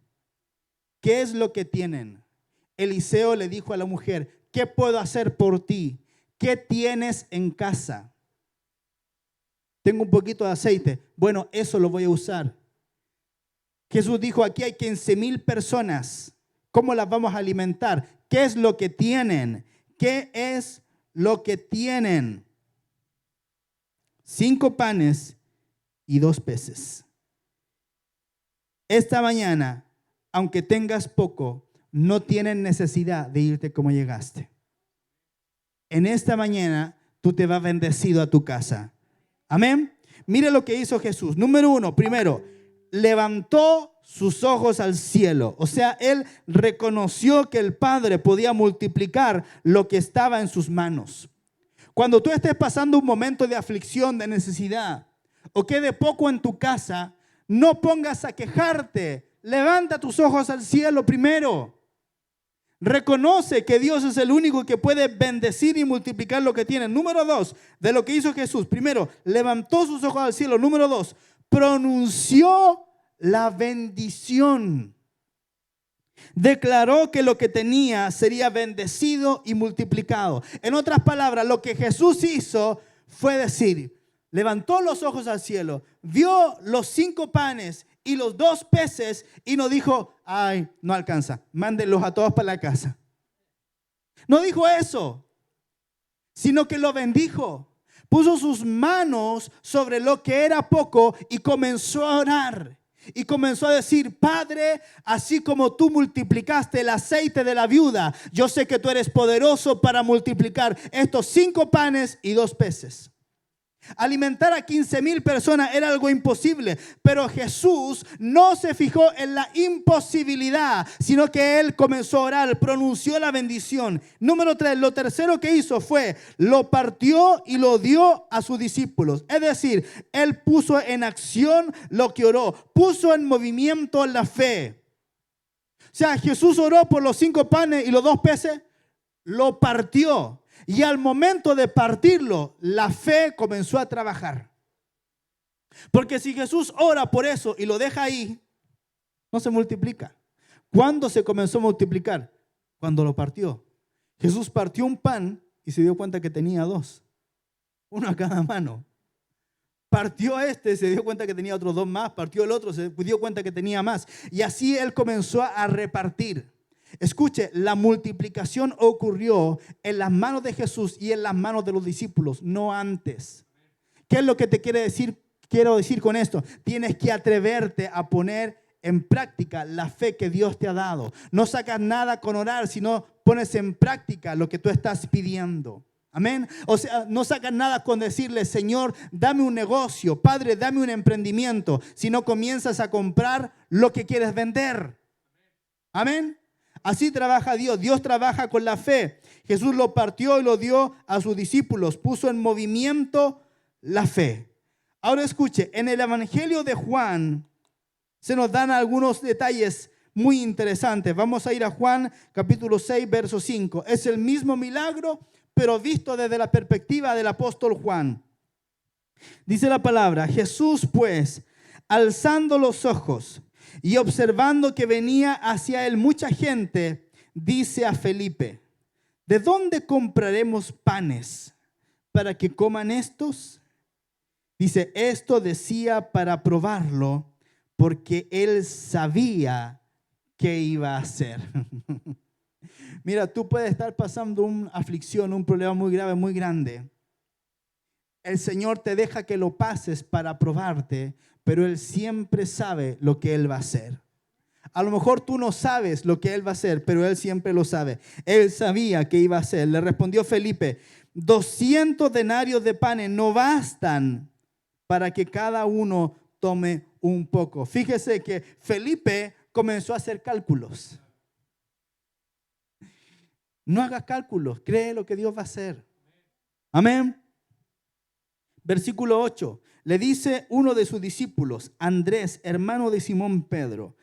A: ¿Qué es lo que tienen? Eliseo le dijo a la mujer: ¿qué puedo hacer por ti? ¿Qué tienes en casa? Tengo un poquito de aceite. Bueno, eso lo voy a usar. Jesús dijo: aquí hay 15.000 personas. ¿Cómo las vamos a alimentar? ¿Qué es lo que tienen? ¿Qué es lo que tienen? 5 panes y 2 peces. Esta mañana, aunque tengas poco, no tienes necesidad de irte como llegaste. En esta mañana tú te vas bendecido a tu casa. Amén. Mire lo que hizo Jesús. Número 1, primero, levantó sus ojos al cielo. O sea, él reconoció que el Padre podía multiplicar lo que estaba en sus manos. Cuando tú estés pasando un momento de aflicción, de necesidad, o quede poco en tu casa, no pongas a quejarte. Levanta tus ojos al cielo primero. Reconoce que Dios es el único que puede bendecir y multiplicar lo que tiene. Número 2, de lo que hizo Jesús. Primero, levantó sus ojos al cielo. Número 2, pronunció la bendición. Declaró que lo que tenía sería bendecido y multiplicado. En otras palabras, lo que Jesús hizo fue decir, levantó los ojos al cielo, vio los 5 panes y los 2 peces y no dijo, ay, no alcanza, mándenlos a todos para la casa. No dijo eso, sino que lo bendijo. Puso sus manos sobre lo que era poco y comenzó a orar. Y comenzó a decir, Padre, así como tú multiplicaste el aceite de la viuda, yo sé que tú eres poderoso para multiplicar estos 5 panes y 2 peces. Alimentar a 15,000 personas era algo imposible, pero Jesús no se fijó en la imposibilidad, sino que él comenzó a orar, pronunció la bendición. Número 3, lo tercero que hizo fue, lo partió y lo dio a sus discípulos. Es decir, él puso en acción lo que oró, puso en movimiento la fe. O sea, Jesús oró por los 5 panes y los 2 peces, lo partió. Y al momento de partirlo, la fe comenzó a trabajar. Porque si Jesús ora por eso y lo deja ahí, no se multiplica. ¿Cuándo se comenzó a multiplicar? Cuando lo partió. Jesús partió un pan y se dio cuenta que tenía 2. Uno a cada mano. Partió se dio cuenta que tenía otros 2 más. Partió el otro, se dio cuenta que tenía más. Y así él comenzó a repartir. Escuche, la multiplicación ocurrió en las manos de Jesús y en las manos de los discípulos, no antes. ¿Qué es lo que te quiero decir con esto? Tienes que atreverte a poner en práctica la fe que Dios te ha dado. No sacas nada con orar, sino pones en práctica lo que tú estás pidiendo. Amén. O sea, no sacas nada con decirle, Señor, dame un negocio, Padre, dame un emprendimiento, sino comienzas a comprar lo que quieres vender. Amén. Así trabaja Dios. Dios trabaja con la fe. Jesús lo partió y lo dio a sus discípulos. Puso en movimiento la fe. Ahora escuche, en el Evangelio de Juan se nos dan algunos detalles muy interesantes. Vamos a ir a Juan capítulo 6, verso 5. Es el mismo milagro, pero visto desde la perspectiva del apóstol Juan. Dice la palabra, Jesús pues, alzando los ojos y observando que venía hacia él mucha gente, dice a Felipe, ¿de dónde compraremos panes para que coman estos? Dice, esto decía para probarlo, porque él sabía qué iba a hacer. Mira, tú puedes estar pasando una aflicción, un problema muy grave, muy grande. El Señor te deja que lo pases para probarte, pero Él siempre sabe lo que Él va a hacer. A lo mejor tú no sabes lo que Él va a hacer, pero Él siempre lo sabe. Él sabía que iba a hacer. Le respondió Felipe, 200 denarios de panes no bastan para que cada uno tome un poco. Fíjese que Felipe comenzó a hacer cálculos. No hagas cálculos, cree lo que Dios va a hacer. Amén. Versículo 8, le dice uno de sus discípulos, Andrés, hermano de Simón Pedro,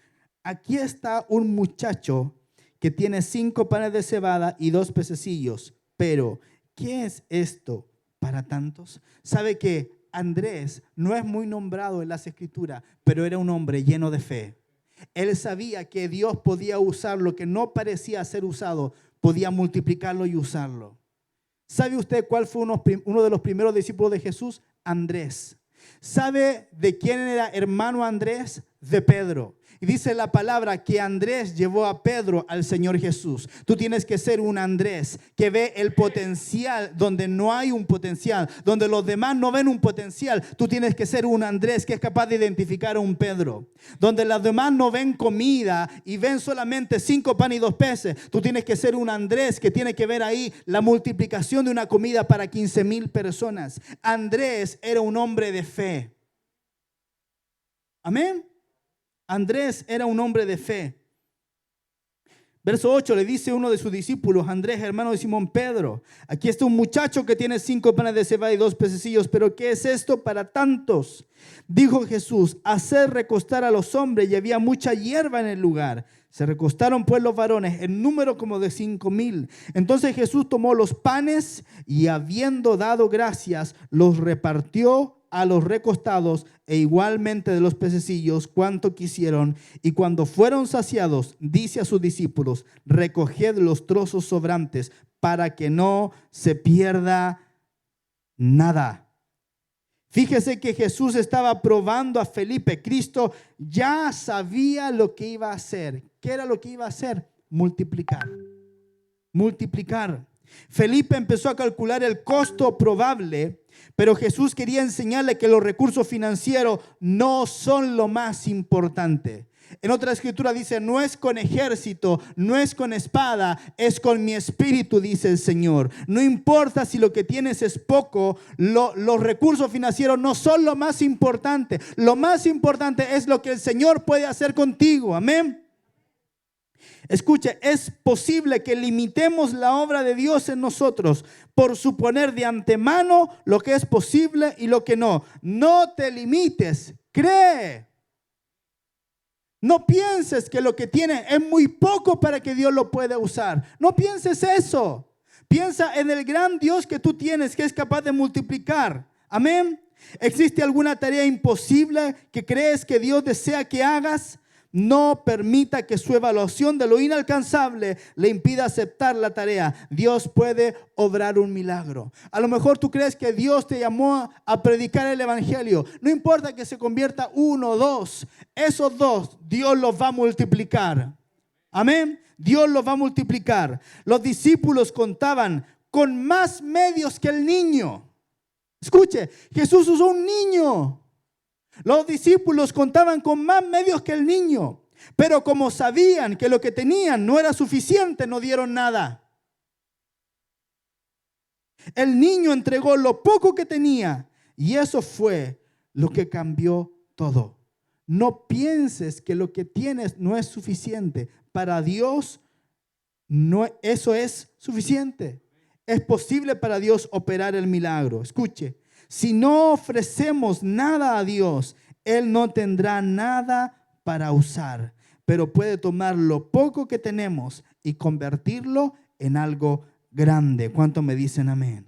A: aquí está un muchacho que tiene 5 panes de cebada y 2 pececillos, pero ¿qué es esto para tantos? Sabe que Andrés no es muy nombrado en las Escrituras, pero era un hombre lleno de fe. Él sabía que Dios podía usar lo que no parecía ser usado, podía multiplicarlo y usarlo. ¿Sabe usted cuál fue uno de los primeros discípulos de Jesús? Andrés. ¿Sabe de quién era hermano Andrés? de Pedro. Y dice la palabra que Andrés llevó a Pedro al Señor Jesús. Tú tienes que ser un Andrés que ve el potencial donde no hay un potencial, donde los demás no ven un potencial. Tú tienes que ser un Andrés que es capaz de identificar a un Pedro. Donde los demás no ven comida y ven solamente 5 panes y 2 peces. Tú tienes que ser un Andrés que tiene que ver ahí la multiplicación de una comida para 15,000 personas. Andrés era un hombre de fe. Amén. Andrés era un hombre de fe. Verso 8 le dice uno de sus discípulos, Andrés, hermano de Simón Pedro, aquí está un muchacho que tiene 5 panes de cebada y 2 pececillos, pero ¿qué es esto para tantos? Dijo Jesús, hacer recostar a los hombres, y había mucha hierba en el lugar. Se recostaron pues los varones, en número como de 5,000. Entonces Jesús tomó los panes y habiendo dado gracias, los repartió a los recostados e igualmente de los pececillos cuanto quisieron. Y cuando fueron saciados, dice a sus discípulos, recoged los trozos sobrantes para que no se pierda nada. Fíjese que Jesús estaba probando a Felipe. Cristo ya sabía lo que iba a hacer. ¿Qué era lo que iba a hacer? Multiplicar. Multiplicar. Felipe empezó a calcular el costo probable, pero Jesús quería enseñarle que los recursos financieros no son lo más importante. En otra escritura dice, no es con ejército, no es con espada, es con mi espíritu, dice el Señor. No importa si lo que tienes es poco, los recursos financieros no son lo más importante. Lo más importante es lo que el Señor puede hacer contigo. Amén. Escuche, es posible que limitemos la obra de Dios en nosotros por suponer de antemano lo que es posible y lo que no. No te limites, cree. No pienses que lo que tienes es muy poco para que Dios lo pueda usar. No pienses eso. Piensa en el gran Dios que tú tienes, que es capaz de multiplicar. Amén. ¿Existe alguna tarea imposible que crees que Dios desea que hagas? No permita que su evaluación de lo inalcanzable le impida aceptar la tarea. Dios puede obrar un milagro. A lo mejor tú crees que Dios te llamó a predicar el evangelio. No importa que se convierta 1 o 2. Esos 2, Dios los va a multiplicar. Amén. Dios los va a multiplicar. Los discípulos contaban con más medios que el niño. Escuche, Jesús usó un niño. Los discípulos contaban con más medios que el niño, pero como sabían que lo que tenían no era suficiente, no dieron nada. El niño entregó lo poco que tenía y eso fue lo que cambió todo. No pienses que lo que tienes no es suficiente. Para Dios no, eso es suficiente. Es posible para Dios operar el milagro. Escuche. Si no ofrecemos nada a Dios, Él no tendrá nada para usar, pero puede tomar lo poco que tenemos y convertirlo en algo grande. ¿Cuánto me dicen amén?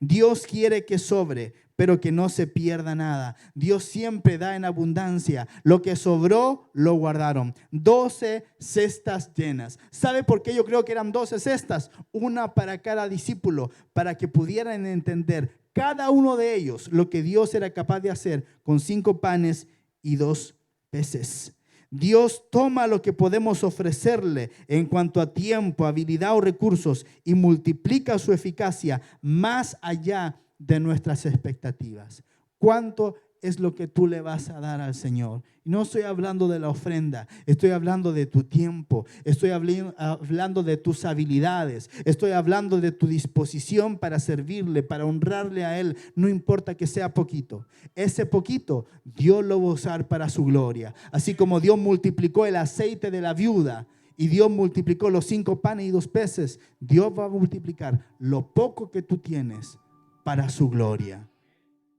A: Dios quiere que sobre, pero que no se pierda nada. Dios siempre da en abundancia. Lo que sobró, lo guardaron. 12 cestas llenas. ¿Sabe por qué yo creo que eran 12 cestas? Una para cada discípulo, para que pudieran entender cada uno de ellos lo que Dios era capaz de hacer con 5 panes y 2 peces. Dios toma lo que podemos ofrecerle en cuanto a tiempo, habilidad o recursos y multiplica su eficacia más allá de nuestras expectativas. ¿Cuánto es lo que tú le vas a dar al Señor? Y no estoy hablando de la ofrenda, estoy hablando de tu tiempo, estoy hablando de tus habilidades, estoy hablando de tu disposición para servirle, para honrarle a Él. No importa que sea poquito, ese poquito Dios lo va a usar para su gloria. Así como Dios multiplicó el aceite de la viuda y Dios multiplicó los 5 panes y 2 peces, Dios va a multiplicar lo poco que tú tienes para su gloria.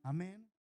A: Amén.